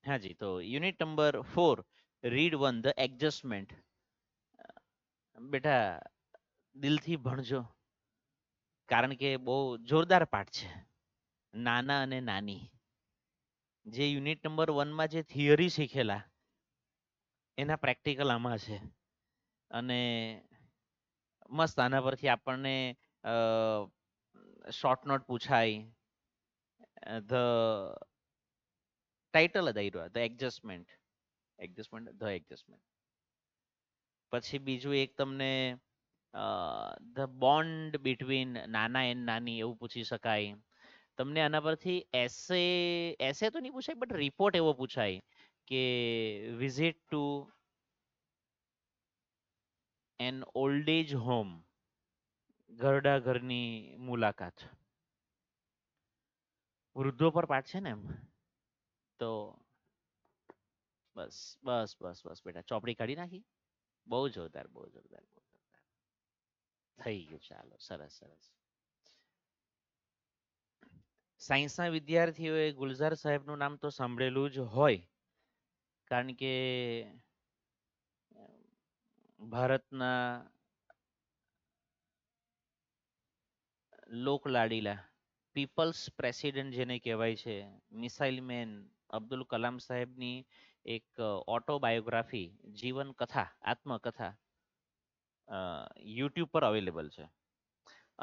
हाँ जी, तो unit number 4 read 1 the adjustment. બેટા દિલથી ભણજો, કારણ કે બહુ જોરદાર પાઠ છે. નાના અને નાની, જે યુનિટ નંબર 1 માં જે થિયરી શીખેલા એના પ્રેક્ટિકલ આમાં છે. અને મસ્ત આના પરથી આપણને શોર્ટ નોટ પૂછાય. ધ ટાઇટલ જ આવ્યું, ધ એડજસ્ટમેન્ટ. The adjustment. પછી બીજું એક તમને ધ બોન્ડ બિટવીન નાના એન્ડ નાની એવું પૂછી શકાય. તમને આના પરથી એસે, એસે તો નહીં પૂછાય, બટ રિપોર્ટ એવો પૂછાય કે visit to an old age home, ઘરડા ઘરની મુલાકાત. વૃદ્ધો પર પાઠ છે ને એમ. તો બસ બસ બસ બસ બેટા ચોપડી કાઢી નાખી. બહુ જોરદાર, બહુ જોરદાર, બહુ જોરદાર. થઈ ગયું, ચાલો, સરસ સરસ. સાયન્સના વિદ્યાર્થીઓએ ગુલઝાર સાહેબનું નામ તો સાંભળેલું જ હોય, કારણ કે ભારતના લોકલાડીલા પીપલ્સ પ્રેસિડેન્ટ જેને કહેવાય છે, મિસાઇલ મેન અબ્દુલ કલામ સાહેબની એક ઓટોબાયોગ્રાફી, જીવન કથા, આત્મકથા યુટ્યુબ પર અવેલેબલ છે.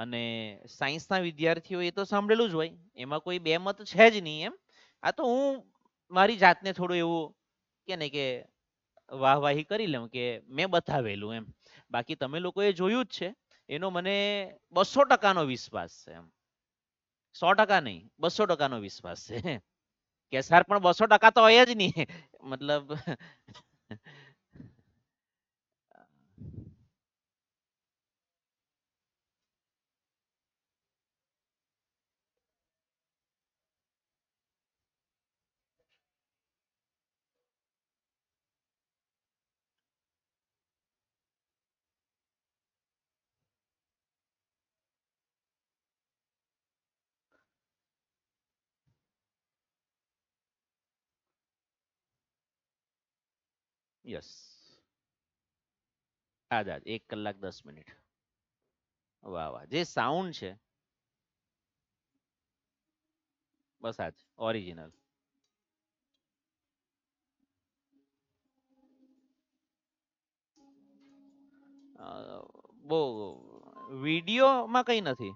અને સાયન્સના વિદ્યાર્થીઓ એ તો સાંભળેલું જ હોય, એમાં કોઈ બે મત છે જ નહીં એમ. આ તો હું મારી જાતને થોડું એવું કે ને કે વાહવાહી કરી લઉં કે મેં બતાવેલું એમ. બાકી તમે લોકોએ જોયું જ છે, એનો મને 200% વિશ્વાસ છે એમ. 100% નહીં, 200% વિશ્વાસ છે. કે સર પણ 200% તો હોય જ નહીં. મતલબ યસ. આજ 1 કલાક 10 મિનિટ. વાહ વાહ, જે સાઉન્ડ છે બસ આજ ઓરિજિનલ. બહુ વિડીયોમાં કઈ નથી.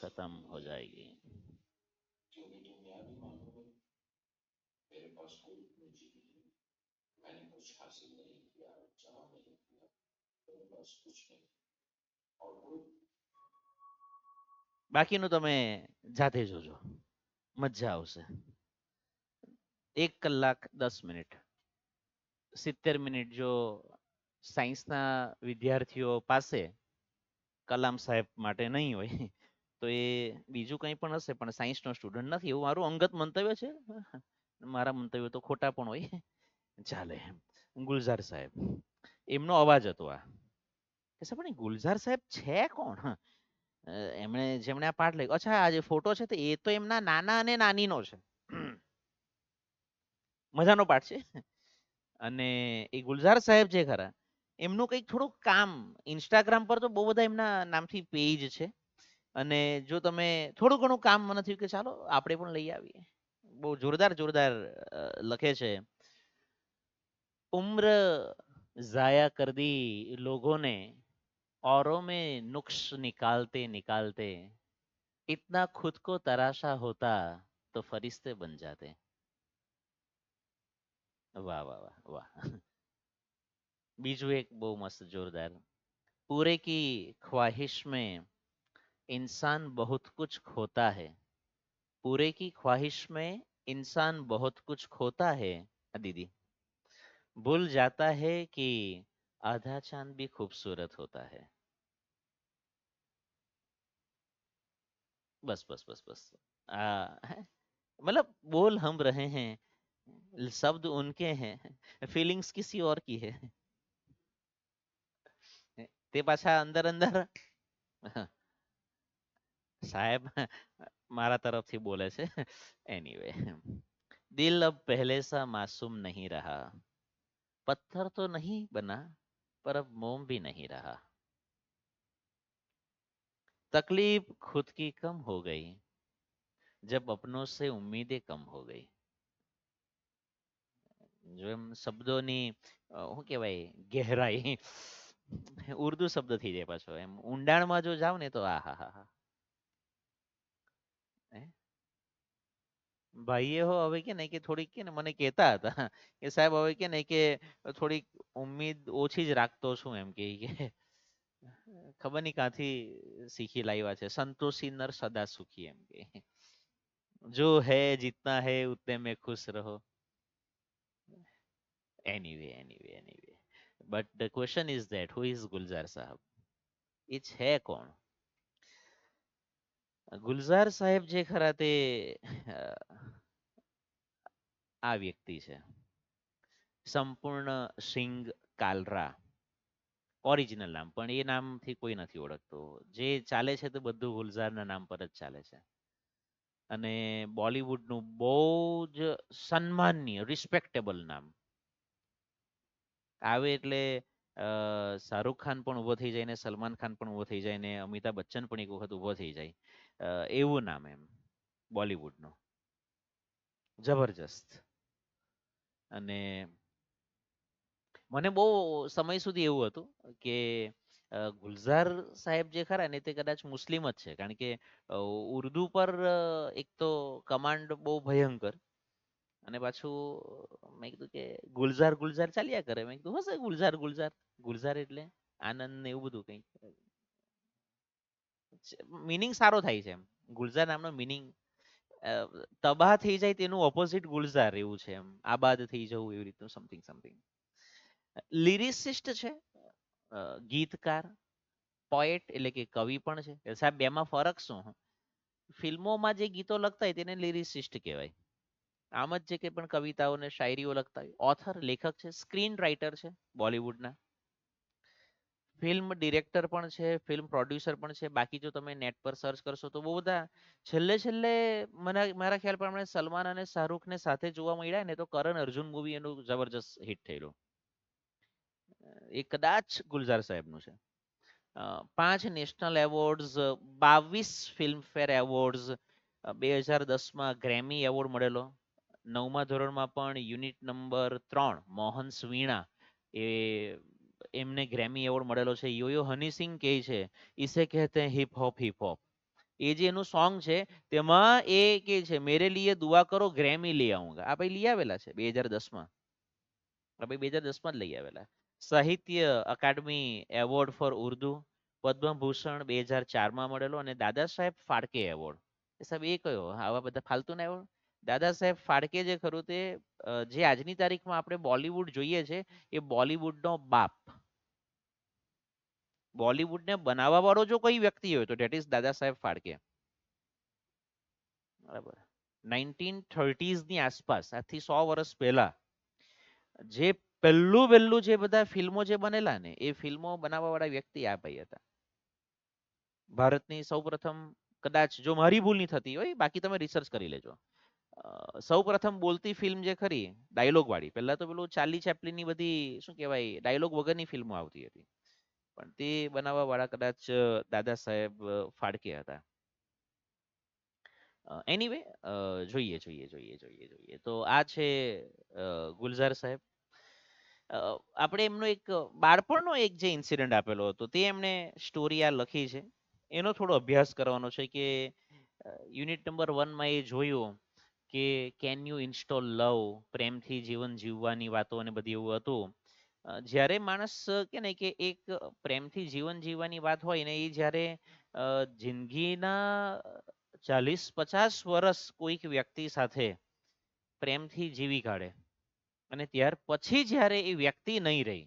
खत्म हो जाएगी. બાકીનું તમે જાતે જોજો, મજા આવશે. 1 કલાક 10 મિનિટ. 70 મિનિટ જો સાયન્સના વિદ્યાર્થીઓ પાસે કલામ સાહેબ માટે નહીં હોય, તો એ બીજું કંઈ પણ હશે, પણ સાયન્સનો સ્ટુડન્ટ નથી, એવું મારું અંગત મંતવ્ય છે. મારા મંતવ્ય તો ખોટા પણ હોય, ચાલે. ગુલઝાર સાહેબ, એમનો અવાજ હતો આ. કે સાહેબ પણ ગુલઝાર સાહેબ છે કોણ? એમણે જેમણે આ પાઠ લખ્યો, અચ્છા આ જે ફોટો છે તો એ તો એમના નાના અને નાનીનો છે. મજાનો પાઠ છે. અને એ ગુલઝાર સાહેબ જે ખરા એમનું કંઈક થોડુંક કામ ઇન્સ્ટાગ્રામ પર તો બહુ બધા એમના નામથી પેજ છે. અને જો તમે થોડું ઘણું કામ મને થયું કે ચાલો આપણે પણ લઈ આવીએ. બહુ જોરદાર જોરદાર લખે છે. उम्र जाया कर दी लोगों ने औरों में नुक्स निकालते निकालते इतना खुद को तराशा होता तो फरिश्ते बन जाते. वाह वाह वाह वाह. बीजू एक बહુ મસ્ત જોરદાર. पूरे की ख्वाहिश में इंसान बहुत कुछ खोता है. पूरे की ख्वाहिश में इंसान बहुत कुछ खोता है. दीदी भूल जाता है कि आधा चांद भी खूबसूरत होता है. बस बस बस बस. मतलब बोल हम रहे हैं, शब्द उनके हैं, फीलिंग्स किसी और की है. તે પાછા અંદર અંદર સાહેબ મારા તરફથી બોલે છે. એનીવે, दिल अब पहले सा मासूम नहीं रहा, पत्थर तो नहीं बना पर अब मोम भी नहीं रहा, तकलीफ खुद की कम हो गई जब अपनों से उम्मीदें कम हो गई. જો એમ શબ્દોની શું કહેવાય ગહેરાઈ ઉર્દુ શબ્દ થઈ જાય પાછો. એમ ઊંડાણમાં જો જાવ ને તો આ હા હા હા. ભાઈએ હો હવે કે ને કે થોડીક કે ને મને કહેતા હતા કે સાહેબ હવે કે ને કે થોડીક ઉમ્મીદ ઓછી જ રાખતો છું એમ કે ખબર નહીં ક્યાંથી શીખી લાવ્યા છે. સંતોષી નર સદા સુખી એમ કે જો હે જીતના હે ઉતને મેં ખુશ રહો. Anyway but the question is that who is Gulzar સાહેબ? એ છે કોણ? ગુલઝાર સાહેબ જે ખરા તે આ વ્યક્તિ છે સંપૂર્ણ સિંઘ કાલરા. ઓરિજિનલ નામ પણ એ નામથી કોઈ નથી ઓળખતો. જે ચાલે છે તે બધું ગુલઝારના નામ પર જ ચાલે છે. અને બોલિવૂડનું બહુ જ સન્માનનીય રિસ્પેક્ટેબલ નામ. આવે એટલે શાહરુખ ખાન પણ ઊભો થઈ જાય ને સલમાન ખાન પણ ઊભો થઈ જાય ને અમિતાભ બચ્ચન પણ એક વખત ઊભો થઈ જાય. એવું નામ એમ બોલિવૂડનું. જબરજસ્ત. અને મને બહુ સમય સુધી એવું હતું કે ગુલઝાર સાહેબ જે ખરા ને તે કદાચ મુસ્લિમ જ છે. કારણ કે ઉર્દુ પર એક તો કમાન્ડ બહુ ભયંકર અને પાછું મેં કીધું કે ગુલઝાર ગુલઝાર ચાલ્યા કરે. મેં કીધું હશે ગુલઝાર ગુલઝાર. ગુલઝાર એટલે આનંદ ને એવું બધું કંઈક મિનિંગ સારો થાય છે એમ. ગુલઝાર નામનો મિનિંગ તબાહ થઈ જાય તેનું ઓપોઝિટ ગુલઝાર એવું છે એમ. આબાદ થઈ જવું એવી રીતનું સમથિંગ સમથિંગ. લિરિસિસ્ટ છે, ગીતકાર, પોએટ એટલે કે કવિ પણ છે. સાહેબ બેમાં ફરક શું? ફિલ્મોમાં જે ગીતો લખતા હોય તેને લિરિસિસ્ટ કહેવાય. આમ જ જે કે પણ કવિતાઓ ને શાયરીઓ લખતા હોય ઓથર લેખક છે, સ્ક્રીન રાઇટર છે બોલિવૂડના. ફિલ્મ ડિરેક્ટર પણ છે, ફિલ્મ પ્રોડ્યુસર પણ છે. બાકી જો તમે નેટ પર સર્ચ કરશો તો બહુ બધા છેલ્લે છેલ્લે મારા ખ્યાલ પ્રમાણે સલમાન અને શાહરુખ ને સાથે જોવા મળ્યા ને તો કરણ અર્જુન મૂવી એનું જબરજસ્ત હિટ થયેલું. એ કદાચ ગુલઝાર સાહેબનું છે. 5 નેશનલ એવોર્ડ્સ, 22 ફિલ્મફેર એવોર્ડ્સ, 2010માં ગ્રેમી એવોર્ડ મળેલો. 9મા ધોરણમાં પણ યુનિટ નંબર 3 મોહન સ્વીણા એ એમને ગ્રેમી એવોર્ડ મળેલો છે. યોયો હની સિંહ કહે છે ઇસે કહેતે હૈ હિપ હોપ હિપ હોપ. એ જે એનું સોંગ છે તેમાં એ કે છે મેરે લીએ દુઆ કરો ગ્રેમી લઈ આऊंगा. આ ભાઈ લઈ આવેલા છે 2010માં. આ ભાઈ 2010માં જ લઈ આવેલા. સાહિત્ય અકાદમી એવોર્ડ ફોર ઉર્દુ, પદ્મભૂષણ 2004માં મળેલો. અને દાદા સાહેબ ફાળકે એવોર્ડ. એ સાહેબ એ કયો આવા બધા ફાલતુના એવોર્ડ? દાદા સાહેબ ફાળકે જે ખરું તે જે આજની તારીખમાં આપણે બોલિવૂડ જોઈએ છે એ બોલિવૂડનો બાપ. બોલિવૂડને બનાવવા વાળો જો કોઈ વ્યક્તિ હોય તો ધેટ ઇઝ દાદા સાહેબ ફાળકે. બરાબર. 1930s ની આસપાસ, આજથી 100 વર્ષ પહેલા જે પહેલું વહેલું જે બધા ફિલ્મો જે બનેલા ને એ ફિલ્મો બનાવવા વાળા વ્યક્તિ આ ભાઈ હતા. ભારતની સૌપ્રથમ, કદાચ જો મારી ભૂલ નહીં થતી હોય બાકી તમે રિસર્ચ કરી લેજો, સૌ પ્રથમ બોલતી ફિલ્મ જે ખરી ડાયલોગ વાળી, પહેલા તો પેલું ચાર્લી ચેપ્લિનની બધી શું કહેવાય ડાયલોગ વગરની ફિલ્મો આવતી હતી, પણ તે બનાવવા વાળા કદાચ દાદા સાહેબ ફાળકે હતા. એનીવે, જોઈએ જોઈએ જોઈએ જોઈએ જોઈએ તો આ છે ગુલઝાર સાહેબ. આપણે એમનો એક બાળપણનો એક જે ઇન્સિડન્ટ આપેલો હતો તે એમને સ્ટોરી આ લખી છે, એનો થોડો અભ્યાસ કરવાનો છે કે યુનિટ નંબર 1 માં એ જોયું કે કેન યુ ઇન્સ્ટોલ લવ, પ્રેમથી જીવન જીવવાની વાતો અને બધી એવું હતું. જ્યારે માણસ કે ને કે એક પ્રેમથી જીવન જીવવાની વાત હોય ને, એ જ્યારે જિંદગીના 40-50 વર્ષ કોઈક વ્યક્તિ સાથે પ્રેમથી જીવી કાઢે અને ત્યાર પછી જ્યારે એ વ્યક્તિ નહીં રહી,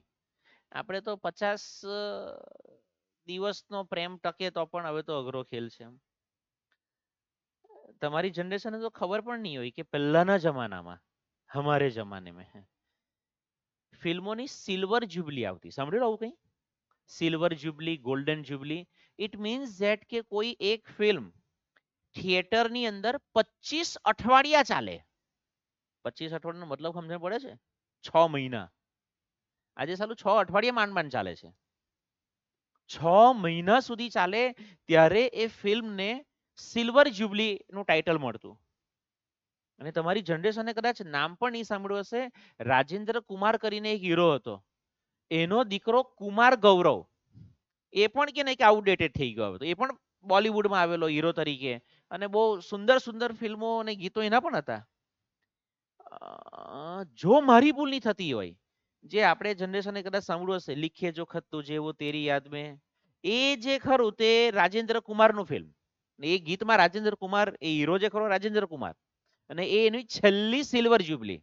આપણે તો 50 દિવસનો પ્રેમ ટકે તો પણ હવે તો અઘરો ખેલ છે. તમારી જનરેશનને તો ખબર પણ નહીં હોય કે પહેલાના જમાનામાં, હમારે જમાને મેં ફિલ્મોની સિલ્વર જ્યુબલી આવતી, સાંભળ્યું આવું કંઈ? Silver jubilee, golden jubilee. It means that કે કોઈ એક ફિલ્મ થિયેટરની અંદર 25 અઠવાડિયા ચાલે. 25 અઠવાડિયાનો મતલબ સમજણ પડે છે? 6 મહિના. આજે સાલું 6 અઠવાડિયા માંડ માંડ ચાલે છે. 6 મહિના સુધી ચાલે ત્યારે એ ફિલ્મને સિલ્વર જ્યુબલી નું ટાઇટલ મળતું. અને તમારી જનરેશને કદાચ નામ પણ નહીં સાંભળ્યું હશે, રાજેન્દ્ર કુમાર કરીને એક હીરો હતો, એનો દીકરો કુમાર ગૌરવ, એ પણ કે નહીં કે આઉટડેટેડ થઈ ગયો હતો, એ પણ બોલિવૂડમાં આવેલો હીરો તરીકે, અને બહુ સુંદર સુંદર ફિલ્મો અને ગીતો એના પણ હતા. જો મારી ભૂલ નહીં થતી હોય, જે આપણે જનરેશને કદાચ સાંભળ્યું હશે, લીખે જો ખત તુજે વો તેરી યાદ મેં, એ જે ખરું તે રાજેન્દ્ર કુમારનું ફિલ્મ. એ ગીતમાં રાજેન્દ્ર કુમાર, એ હીરો જે ખરો રાજેન્દ્ર કુમાર, અને એ એની છેલ્લી સિલ્વર જ્યુબલી.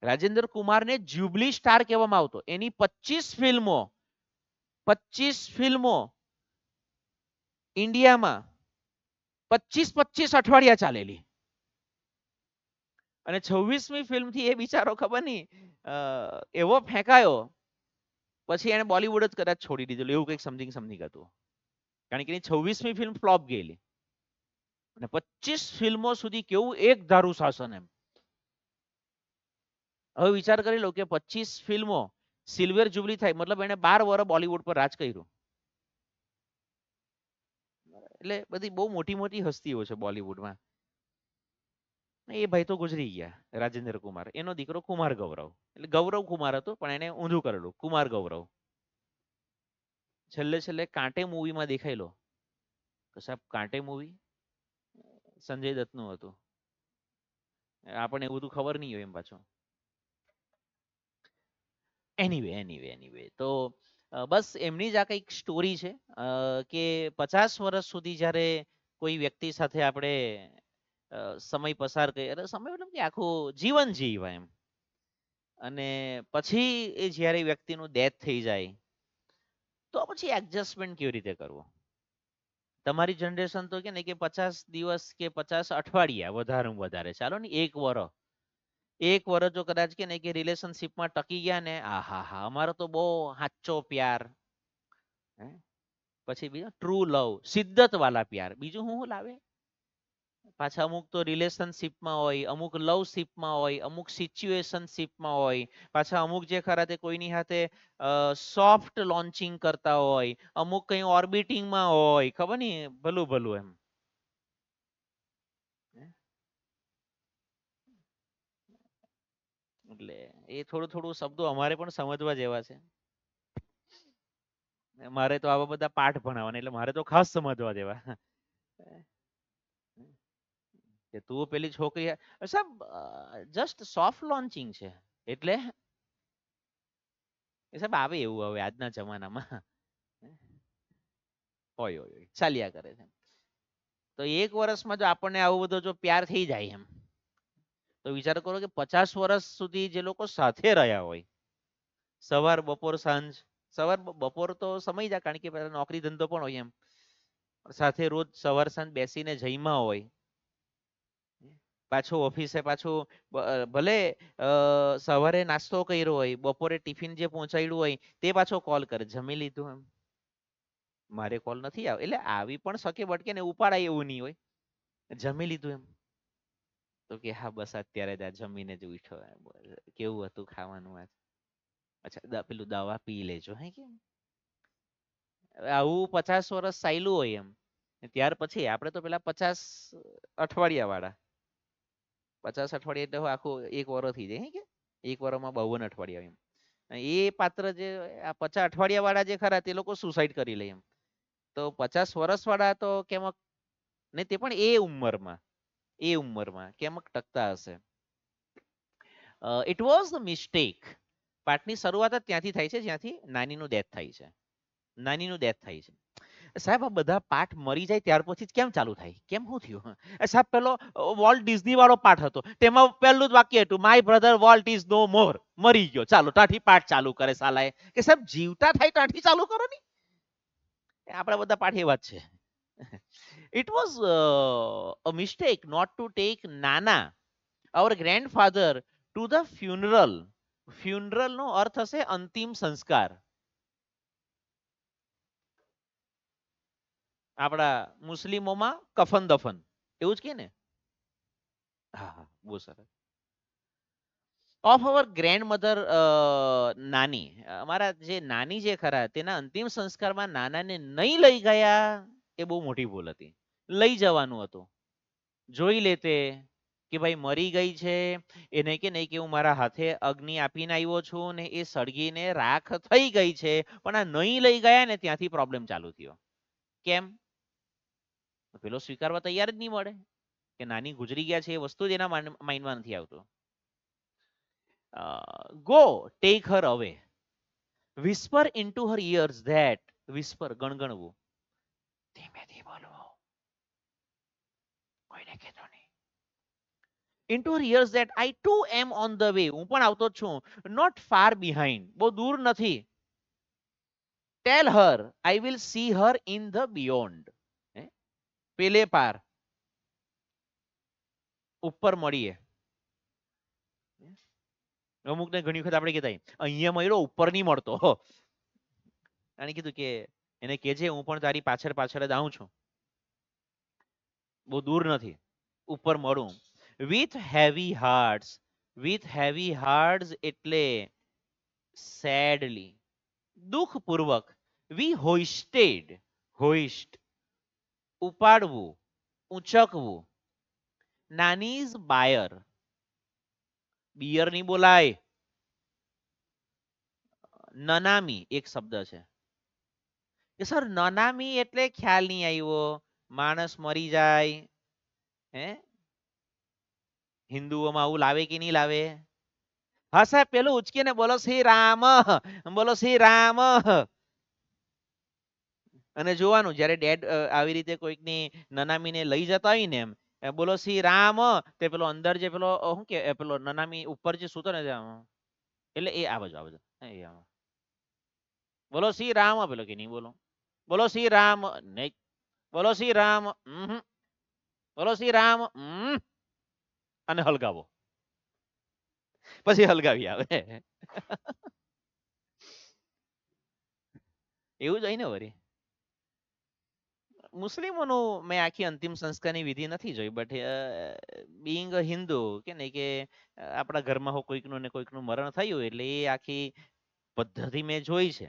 રાજેન્દ્ર કુમારને જ્યુબલી સ્ટાર કહેવામાં આવતો. એની 25 ફિલ્મો ઇન્ડિયામાં 25 અઠવાડિયા ચાલેલી. અને 26મી ફિલ્મથી એ બિચારો ખબર નહીં એવો ફેંકાયો, પછી એને બોલિવૂડ જ કદાચ છોડી દીધેલું, એવું કંઈક સમથિંગ હતું. કારણ કે એની 26મી ફિલ્મ ફ્લોપ ગયેલી. અને 25 ફિલ્મો સુધી કેવું એક ધારું શાસન એમ. હવે વિચાર કરી લો કે 25 ફિલ્મો સિલ્વર જ્યુબલી થાય, મતલબ એને 12 વર્ષ બોલિવૂડ પર રાજ કર્યું. એટલે બધી બહુ મોટી મોટી હસ્તીઓ છે બોલિવૂડમાં. એ ભાઈ તો ગુજરી ગયા, રાજેન્દ્ર કુમાર. એનો દીકરો કુમાર ગૌરવ, એટલે ગૌરવ કુમાર હતો પણ એને ઊંધું કરેલું, કુમાર ગૌરવ. છેલ્લે છેલ્લે કાંટે મૂવીમાં દેખાયેલો. તો સાહેબ કાંટે મૂવી સંજય દત્તનું હતું. આપણને એવું બધું ખબર નહીં હોય એમ પાછું. એનીવે તો બસ એમની જ આ કંઈક સ્ટોરી છે કે 50 વર્ષ સુધી જ્યારે કોઈ વ્યક્તિ સાથે આપણે સમય પસાર કરીએ, એટલે સમય મતલબ કે આખું જીવન જીવાય એમ, અને પછી એ જ્યારે વ્યક્તિનું ડેથ થઈ જાય તો પછી એડજસ્ટમેન્ટ કેવી રીતે કરવું? તમારી જનરેશન તો કે ને કે 50 દિવસ કે 50 અઠવાડિયા વધારે વધારે, ચાલો ને 1 વર્ષ. 1 વર્ષ જો કદાચ કે ને કે રિલેશનશિપમાં ટકી ગયા ને, આ હા હા અમારો તો બહુ સાચો પ્યાર. પછી બીજો ટ્રુ લવ, શિદ્દત વાલા પ્યાર. બીજું શું લાવે? પાછા અમુક તો રિલેશનશિપમાં હોય, અમુક લવશિપમાં હોય, અમુક સિચ્યુએશનશિપમાં હોય, પાછા અમુક જે ખરા તે કોઈની સાથે સોફ્ટ લોન્ચિંગ કરતા હોય, અમુક કઈ ઓર્બિટિંગમાં હોય, ખબર નહીં ભલું ભલું એમ. એટલે એ થોડું થોડું શબ્દો અમારે પણ સમજવા જેવા છે. મારે તો આવા બધા પાઠ ભણાવવાના, એટલે મારે તો ખાસ સમજવા જેવા. કે તું પેલી છોકરી સાહેબ જસ્ટ સોફ્ટ લોન્ચિંગ છે એટલે સાહેબ આવે એવું હવે આજના જમાનામાં હોય હોય ચાલ્યા કરે છે. તો 1 વર્ષમાં જો આપણને આવું બધો જો પ્યાર થઈ જાય એમ, તો વિચાર કરો કે 50 વર્ષ સુધી જે લોકો સાથે રહ્યા હોય, સવાર બપોર સાંજ, સવાર બપોર તો સમય જાય કારણ કે પેલા નોકરી ધંધો પણ હોય એમ, સાથે રોજ સવાર સાંજ બેસીને જઈમાં હોય, પાછું ઓફિસે પાછું ભલે સવારે નાસ્તો કર્યો હોય, બપોરે ટિફિન જે પહોંચાડ્યું હોય તે પાછો કોલ કરે, જમી લીધું એમ? મારે કોલ નથી આવે એટલે આવી પણ શકે, બટ કે ને ઉપાડાય એવું નહીં હોય, જમી લીધું એમ? તો કે હા બસ અત્યારે જ આ જમીને જ ઉઠ્યો. કેવું હતું ખાવાનું આજ? અચ્છા પેલું દવા પી લેજો હે કે આવું 50 વર્ષ ચાલ્યું હોય એમ. ત્યાર પછી આપણે તો પેલા 50 અઠવાડિયા વાળા. 50 અઠવાડિયા એટલે આખું એક વરસ થઈ જાય હે કે એક વરમાં 52 અઠવાડિયા એમ. એ પાત્ર જે આ 50 અઠવાડિયા વાળા જે ખરા તે લોકો સુસાઇડ કરી લે એમ. તો 50 વર્ષ વાળા તો કેમ ને તે પણ એ ઉંમરમાં કેમ ટકતા હશે. It was the mistake. પાઠની શરૂઆત જ ત્યાંથી થાય છે જ્યાંથી નાનીનું ડેથ થાય છે. નાનીનું ડેથ થાય છે. સાહેબ આ બધા પાઠ મરી જાય ત્યાર પછી જ કેમ ચાલુ થાય? કેમ શું થયું? સાહેબ પેલો વોલ્ટ ડિઝની વાળો પાઠ હતો. તેમાં પહેલું જ વાક્ય હતું my brother Walt is no more. મરી ગયો. ચાલો ત્યાંથી પાઠ ચાલુ કરે સાલાએ. કે સાહેબ જીવતા થાય ત્યાંથી ચાલુ કરો ને. આપણા બધા પાઠ એવા જ છે. It was a mistake not to take Nana, our grandfather, to the funeral. Funeral નો અર્થ હશે અંતિમ સંસ્કાર. આપણા મુસ્લિમોમાં કફન દફન એવું જ કે ને. હા હા બહુ સરસ. ઓફ અવર ગ્રેન્ડ મધર નાની. અમારા જે નાની જે ખરા તેના અંતિમ સંસ્કારમાં નાનાને નહીં લઈ ગયા એ બહુ મોટી ભૂલ હતી. લઈ જવાનું હતું. જોઈ લેતે કે ભાઈ મરી ગઈ છે એને કે નહીં કે હું મારા હાથે અગ્નિ આપીને આવ્યો છું ને એ સળગીને રાખ થઈ ગઈ છે પણ આ નહીં લઈ ગયા ને ત્યાંથી પ્રોબ્લેમ ચાલુ થયો. કેમ? પેલો સ્વીકારવા તૈયાર જ નહીં મળે કે નાની ગુજરી ગયા છે એ વસ્તુ જ એના માઇન્ડમાં નથી આવતું. Go take her away. Whisper into her ears that. Whisper ગણગણવું. ધીમેથી બોલવું. કોઈને કહેતો નહીં. into her ears that I too am on the way. હું પણ આવતો જ છું. Not far behind. બહુ દૂર નથી. Tell her I will see her in the beyond. પેલે પાર. ઉપર મળીએ. અમુકને ઘણી વખત આપણે કહેતા અહીંયા મળ્યો ઉપર નહીં મળતો. અને કીધું કે એને કહેજે હું પણ તારી પાછળ પાછળ જ આવું છું. બહુ દૂર નથી. ઉપર મળું. With heavy hearts. With heavy hearts એટલે sadly. દુઃખપૂર્વક. We hoisted. Hoist. ઉપાડવું. ઉંચકવું. Nanny's bier. બિયર નહીં બોલાય. નનામી એક શબ્દ છે. કે સર નનામી એટલે ખ્યાલ નહીં આવ્યો. માણસ મરી જાય. હે હિન્દુઓમાં આવું લાવે કે નહીં લાવે? હા સાહેબ પેલું ઉચકીને બોલો શ્રી રામ. બોલો શ્રી રામ. અને જોવાનું જ્યારે ડેડ આવી રીતે કોઈકની નનામીને લઈ જતા હોય ને એમ બોલો શ્રી રામ તે પેલો અંદર જે પેલો શું કે પેલો નનામી ઉપર જે સૂતો ને એટલે એ આ બાજુ બોલો શ્રી રામ પેલો કે નહીં બોલો બોલો શ્રી રામ નહીં બોલો શ્રી રામ બોલો શ્રી રામ અને હલગાવો પછી હલગાવી આવે એવું જ હોય ને વળી. મુસ્લિમોનું મેં આખી અંતિમ સંસ્કારની વિધિ નથી જોઈ બટ બિંગ અ હિન્દુ કે નહીં કે આપણા ઘરમાં કોઈકનું ને કોઈકનું મરણ થયું એટલે એ આખી પદ્ધતિ મેં જોઈ છે.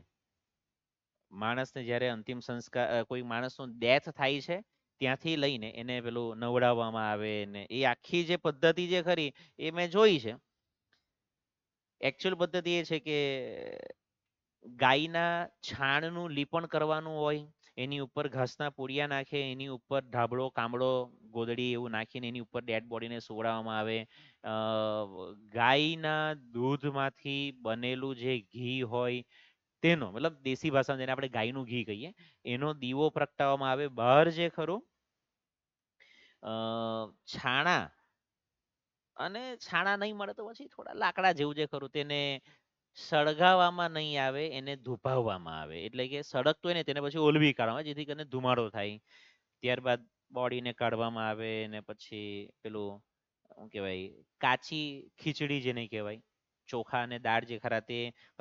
માણસને જ્યારે અંતિમ સંસ્કાર કોઈ માણસનું ડેથ થાય છે ત્યાંથી લઈને એને પેલું નવડાવવામાં આવે ને એ આખી જે પદ્ધતિ જે ખરી એ મેં જોઈ છે. એકચ્યુઅલ પદ્ધતિ એ છે કે ગાયના છાણનું લીપણ કરવાનું હોય. એની ઉપર ઘાસના પૂડિયા નાખે એની ઉપર ઢાબળો કામળો ગોદડી એવું નાખીને એની ઉપર ડેડ બોડીને સુવડાવવામાં આવે. ગાયના દૂધમાંથી બનેલું જે ઘી હોય તેનો મતલબ દેશી ભાષામાં જેને આપણે ગાયનું ઘી કહીએ એનો દીવો પ્રગટાવવામાં આવે. બહાર જે ખરું છાણા અને છાણા નહીં મળે તો પછી થોડા લાકડા જેવું જે ખરું તેને સળગાવવામાં નહીં આવે એને ધુભાવવામાં આવે એટલે કે સળગતું હોય ને તેને પછી ઓલવી કાઢવામાં જેથી કરીને ધુમાડો થાય. ત્યારબાદ બોડીને કાઢવામાં આવે ને પછી પેલું શું કહેવાય કાચી ખીચડી જેને કહેવાય ચોખા અને દાળ જે ખરા તે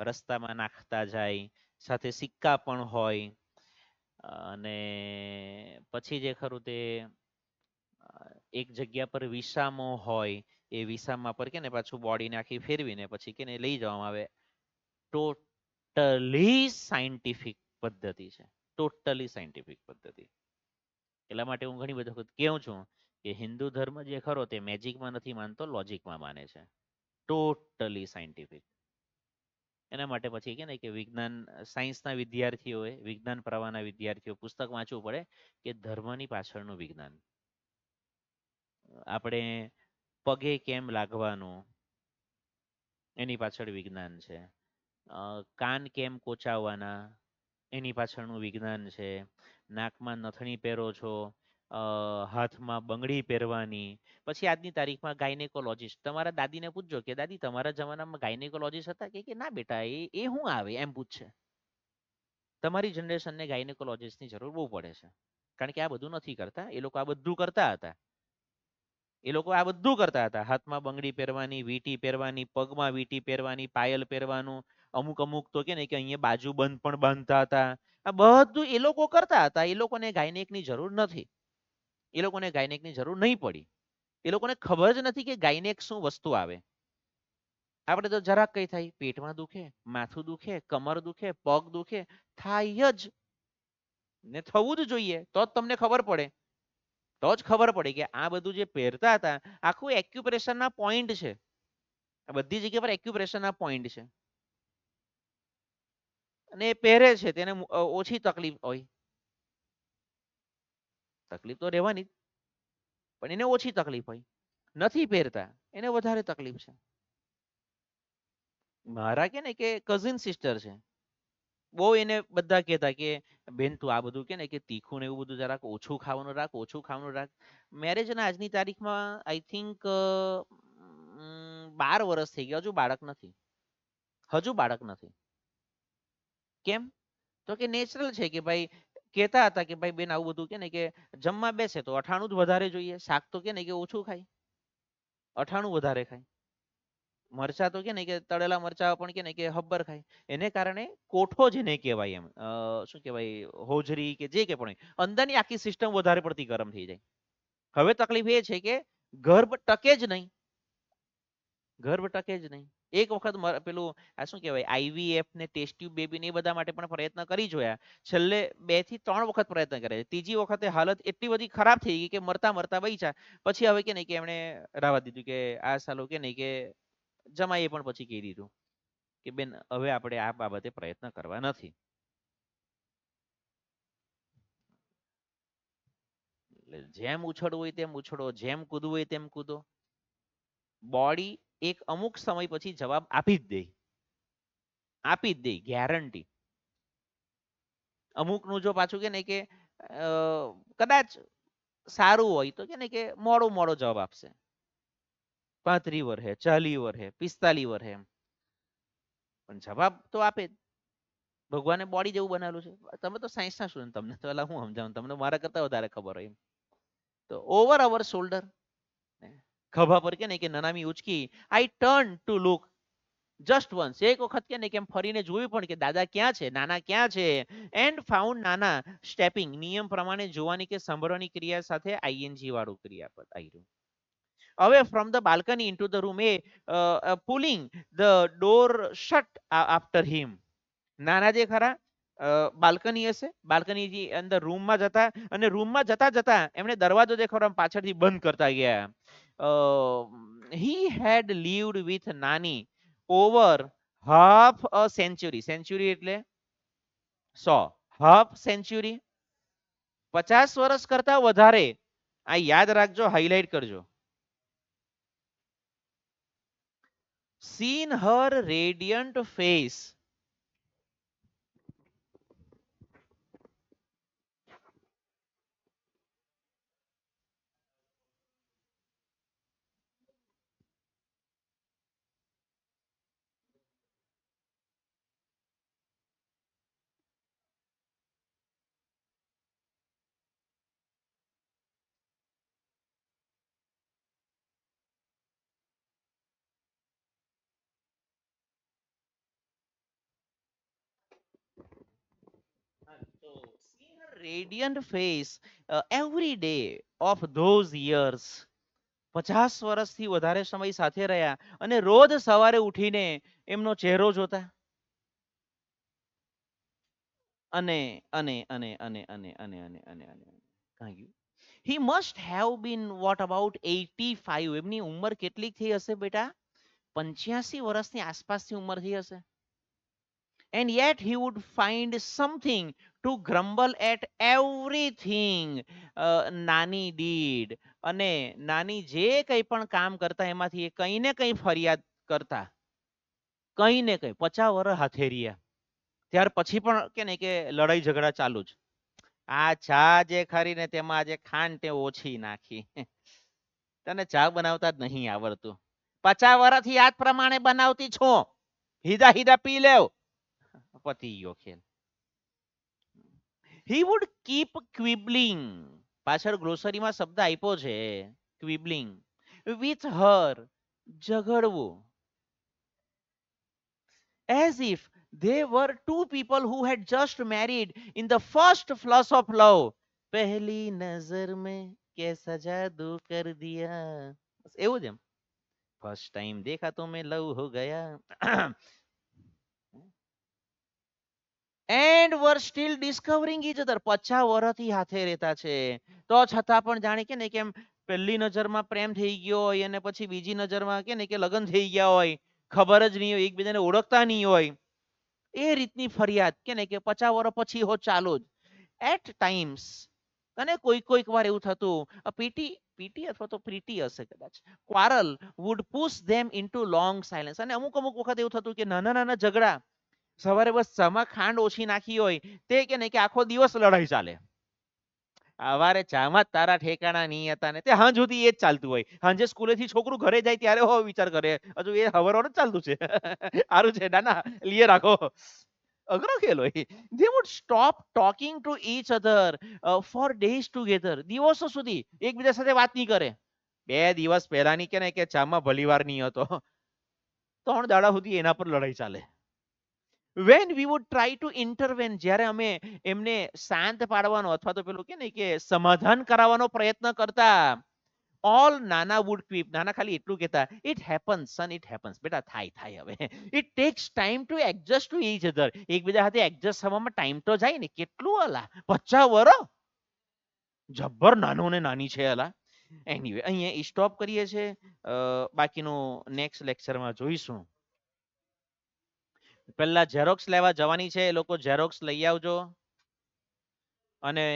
રસ્તામાં નાખતા જાય સાથે સિક્કા પણ હોય અને પછી જે ખરું તે એક જગ્યા પર વિસામો હોય, એ વિસામા પર કે ને પાછું બોડીને આખી ફેરવીને પછી કે ને લઈ જવામાં આવે. ટોટલી સાયન્ટિફિક પદ્ધતિ છે, ટોટલી સાયન્ટિફિક પદ્ધતિ. એટલા માટે હું ઘણી બધી વખત કહું છું કે હિન્દુ ધર્મ જે ખરો તે મેજિકમાં નથી માનતો, લોજિકમાં માને છે. Totally scientific. એના માટે પછી કે ને કે વિજ્ઞાન સાયન્સના વિદ્યાર્થીઓએ, વિજ્ઞાન પ્રવાહના વિદ્યાર્થીઓ પુસ્તક વાંચવું પડે કે ધર્મની પાછળનું વિજ્ઞાન. આપણે પગે કેમ લાગવાનું એની પાછળ વિજ્ઞાન છે. કાન કેમ કોચાવવાના એની પાછળનું વિજ્ઞાન છે. નાકમાં નથણી પહેરો છો, હાથમાં બંગડી પહેરવાની. પછી આજની તારીખમાં ગાયનેકોલોજીસ્ટ, તમારા દાદીને પૂછજો કે દાદી તમારા જમાનામાં ગાયનેકોલોજીસ્ટ હતા, કે ના બેટા એ શું આવે એમ પૂછશે. તમારી જનરેશનને ગાયનેકોલોજીસ્ટની જરૂર બહુ પડે છે, કારણ કે આ બધું નથી કરતા, એ લોકો આ બધું કરતા હતા. એ લોકો આ બધું કરતા હતા. હાથમાં બંગડી પહેરવાની, વીંટી પહેરવાની, પગમાં વીંટી પહેરવાની, પાયલ પહેરવાનું, અમુક અમુક તો કે ને કે અહીંયા બાજુ બંધ પણ બાંધતા હતા. આ બધું એ લોકો કરતા હતા. એ લોકોને ગાયનેકની જરૂર નથી. એ લોકોને ગાયનેકની જરૂર નહીં પડી. એ લોકોને ખબર જ નથી કે ગાયનેક શું વસ્તુ આવે. આપણે તો જરાક કઈ થાય, પેટમાં દુખે, માથું દુખે, કમર દુખે, પગ દુખે, થાય જ ને, થવું જ જોઈએ, તો જ તમને ખબર પડે. તો જ ખબર પડે કે આ બધું જે પહેરતા હતા આખું એક્યુપ્રેશરના પોઈન્ટ છે. આ બધી જગ્યા પર એક્યુપ્રેશરના પોઈન્ટ છે. અને એ પહેરે છે તેને ઓછી તકલીફ હોય. તકલીફ તો રહેવાની જ, પણ એને ઓછી તકલીફ હોય. નથી પહેરતા એને વધારે તકલીફ છે. મારા કે ને કે કઝિન સિસ્ટર છે, બહુ એને બધા કહેતા કે બેન તું આ બધું કે ને કે તીખું ને એવું બધું જરાક ઓછું ખાવાનું રાખ, ઓછું ખાવાનું રાખ. મેરેજના આજની તારીખમાં આઈ થિંક 12 વર્ષ થઈ ગયા, હજુ બાળક નથી. હજુ બાળક નથી. કેમ? તો કે નેચરલ છે કે ભાઈ, કહેતા હતા કે ભાઈ બેન આવું બધું કે ને કે જમવા બેસે તો અઠાણું જ વધારે જોઈએ, શાક તો કે ને કે ઓછું ખાય, અઠાણું વધારે ખાય. મરચા તો કે ને કે તળેલા મરચા પણ કે ને કે હબ્બર ખાય. એને કારણે કોઠો જેને કહેવાય એમ, શું કહેવાય, હોજરી કે જે કે પણ અંદરની આખી સિસ્ટમ વધારે પડતી ગરમ થઈ જાય. હવે તકલીફ એ છે કે ગર્ભ ટકે જ નહીં. ગર્ભ ટકે જ નહીં. એક વખત પેલું આ શું કહેવાય આઈવીએફ ને ટેસ્ટ ટ્યુબ બેબી ને એ બધા માટે પણ પ્રયત્ન કરી જોયા. છેલ્લે 2 થી 3 વખત પ્રયત્ન કર્યા. ત્રીજી વખતે હાલત એટલી બધી ખરાબ થઈ ગઈ કે મરતા મરતા બચ્યા. પછી હવે કે નહીં કે એમણે રાવા દીધું કે આ સાલો કે નહીં કે જમાઈએ પણ પછી કહી દીધું કે બેન હવે આપણે આ બાબતે પ્રયત્ન કરવા નથી. એટલે જેમ ઉછળવું હોય તેમ ઉછળો, જેમ કૂદવું હોય તેમ કૂદો. બોડી એક અમુક સમય પછી જવાબ આપી જ દે, આપી જ દે, ગેરંટી. અમુકનું જો પાછું કે ને કે કદાચ સારું હોય તો કે ને કે મોડો મોડો જવાબ આપશે. 35 વર્ષે, 40 વર્ષે, 45 વર્ષે એમ, પણ જવાબ તો આપે જ. ભગવાને બોડી જેવું બનાવેલું છે. તમે તો સાયન્સના સ્ટુડન્ટ, તમને તો એલા હું સમજાવું, તમને મારા કરતા વધારે ખબર હોય. તો ઓવર અવર શોલ્ડર, ખભા પર કે ને કે નનામી ઉચકી, I turn to look just once, એક વખત કે ને કેમ ફરીને જોયું પણ કે દાદા ક્યાં છે, નાના ક્યાં છે. એન્ડ ફાઉન્ડ નાના સ્ટેપિંગ, નિયમ પ્રમાણે જોવાની કે સાંભળવાની ક્રિયા સાથે આઈએનજી વાળું ક્રિયાપદ આવ્યું. Away from the balcony into the room, pulling the door shut after him. નાના જે ખરા બાલ્કની હશે, બાલ્કની અંદર રૂમમાં જતા, અને રૂમમાં જતા જતા એમણે દરવાજો જે ખરો પાછળથી બંધ કરતા ગયા. He had lived with નાની over half a century. Century એટલે 100. હાફ સેન્ચુરી, 50 વર્ષ કરતા વધારે. આ યાદ રાખજો, હાઇલાઇટ કરજો. Seen her radiant face. radiant face every day of those years. 50 વર્ષથી વધારે સમય સાથે રહ્યા અને રોજ સવારે ઉઠીને એમનો ચહેરો જોતા અને અને અને અને અને અને અને અને અને કાં ગયું? He must have been what about 85? એમની ઉંમર કેટલીક થઈ હશે બેટા? 85 વર્ષની આસપાસની ઉંમર થઈ હશે. And yet he would find something to grumble at everything નાની did. અને નાની જે કંઈ પણ કામ કરતા એમાંથી એ કંઈ ને કંઈ ફરિયાદ કરતા. કંઈ ને કંઈ 50 વર્ષ હાથે રહ્યા ત્યાર પછી પણ કે ને કે લડાઈ ઝઘડા ચાલુ જ. આ ચા જે ખરી ને તેમાં આજે ખાંડ તે ઓછી નાખી. તને ચા બનાવતા જ નહીં આવડતું. 50 વર્ષથી આ જ પ્રમાણે બનાવતી છું. હીધા હીધા પી લેવ. પતી ગયો ખેલ. He would keep quibbling. પાછળ ગ્લોસરીમાં શબ્દ આપ્યો છે ક્વિબલિંગ. with her. ઝઘડવું. as if they were two people who had just married in the first flush of love. पहली नजर में कैसा जादू कर दिया. એવું જ એમ. ફર્સ્ટ ટાઈમ દેખા તો મેં લવ હો ગયા. And we're still discovering each other. 50 વર્ષથી હાથે રહેતા છે તો છતાં પણ જાણે કે ને કેમ પહેલી નજરમાં પ્રેમ થઈ ગયો હોય અને પછી બીજી નજરમાં કે ને કે લગ્ન થઈ ગયા હોય, ખબર જ નહીં હોય, એકબીજાને ઓળખતા નહીં હોય, એ રીતની ફરિયાદ કે ને કે 50 વર્ષ પછી હો ચાલુ જ. At times. અને કોઈક વાર એવું થતું પીટી પીટી અથવા તો પ્રીટી હશે કદાચ. ક્વારલ વુડ પુશ ધેમ ઇનટુ લોંગ સાયલેન્સ. અને અમુક વખત એવું થતું કે નાના નાના ઝઘડા સવારે બસ ચામાં ખાંડ ઓછી નાખી હોય તે કે ને કે આખો દિવસ લડાઈ ચાલે. સવારે ચામાં તારા ઠેકાણા નહીં હતા ને તે હાંજ સુધી એ જ ચાલતું હોય. સાંજે સ્કૂલેથી છોકરું ઘરે જાય ત્યારે હો વિચાર કરે હજુ એ હવારવાનું ચાલતું છે. સારું છે નાના લીએ રાખો. અઘરો ખેલ હોય. They would stop talking to each other for days together. દિવસો સુધી એકબીજા સાથે વાત નહીં કરે. 2 દિવસ પહેલાની કે ને કે ચામાં ભલીવાર નહીં હતો. 3 દાડા સુધી એના પર લડાઈ ચાલે. when we would try to intervene. જ્યારે અમે એમને શાંત પાડવાનો અથવા તો પેલું કે ને કે સમાધાન કરાવવાનો પ્રયત્ન કરતા. ઓલ નાના વુડ ક્વિપ. નાના ખાલી એટલું કહેતા it happens son it happens. બેટા થાય હવે. It takes time to adjust to each other. એકબીજા સાથે એડજસ્ટ થવામાં ટાઈમ તો જાય ને. કેટલું અલા 50 વર્ષ. જબ્બર નાનો ને નાની છે અલા. એનીવે અહીંયા સ્ટોપ કરીએ છીએ. બાકીનું નેક્સ્ટ લેક્ચરમાં જોઈશું. પહેલા ઝેરોક્સ લેવા જવાની છે એ લોકો ઝેરોક્સ લઈ આવજો. અને